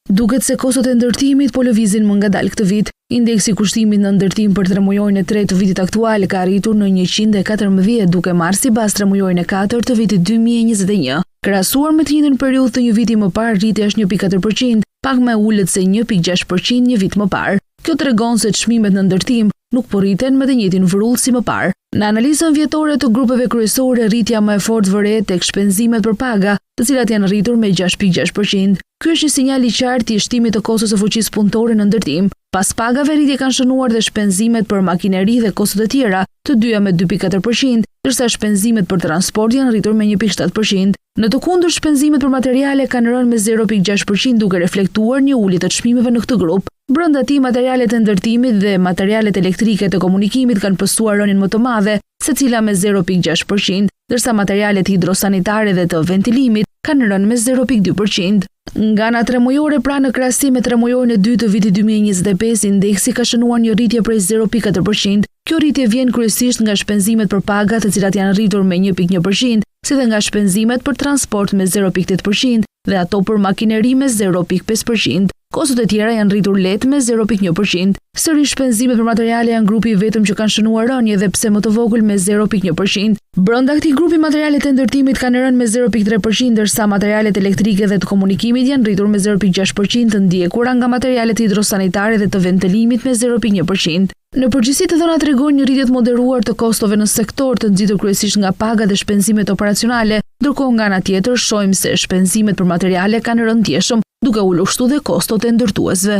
Duket se kostot e ndërtimit po lëvizin më ngadalë këtë vit. Indeksi kushtimit në ndërtim për 3 muajin e 3 të vitit aktual ka arritur në 114 duke marrë sipas 3 muajin e 4 të vitit 2021. Krahasuar me të njëjtën periudhë të një viti më parë, rritja është 1.4%, pak më ulët se 1.6% një vit më parë. Kjo tregon se çmimet në ndërtim nuk po rriten me të njëjtin vrull si më parë. Në analizën vjetore të grupeve kryesore, rritja më e fortë vëret tek shpenzimet për paga, të cilat janë rritur me 6.6%. Ky është një sinjal i qartë i shtimit të kostos së fuqisë punëtore në ndërtim. Pas pagave, rritje kanë shënuar dhe shpenzimet për makineri dhe kostot e tjera, të dyja me 2.4%, ndërsa shpenzimet për transport janë rritur me 1.7%. Në të kundër, shpenzimet për materiale kanë rënë me 0.6% duke reflektuar një ulje të çmimeve në këtë grup. Brenda tij, materialet e ndërtimit dhe materialet elektrike të komunikimit kanë pësuar rënien më të madhe, secila me 0.6%, ndërsa materialet hidrosanitare dhe të ventilimit kanë rënë me 0.2%. Nga ana 3 muajore, pra në krahasim me 3 muajorin e dytë të vitit 2025, indeksi ka shënuar një rritje prej 0.4%. Kjo rritje vjen kryesisht nga shpenzimet për paga, të cilat janë rritur me 1.1%, si dhe nga shpenzimet për transport me 0.8% dhe ato për makineri me 0.5%. Kostot e tjera janë rritur lehtë me 0.1%. Sërish shpenzimet për materiale janë grupi i vetëm që kanë shënuar rënje dhe pse më të vogël me 0.1%. Brenda këtij grupi materialet e ndërtimit kanë rënë me 0.3%, ndërsa materialet elektrike dhe të komunikimit janë rritur me 0.6%, të ndjekura nga materialet hidrosanitare dhe të ventilimit me 0.1%. Në përgjithësi, të dhënat tregojnë një rritje të moderuar të kostove në sektor, të nxitur kryesisht nga paga dhe shpenzimet operacionale, ndërkohë nga ana tjetër shohim se shpenzimet për materiale kanë rënë ndjeshëm, duke u lushtuar dhe kostot e ndërtuesve.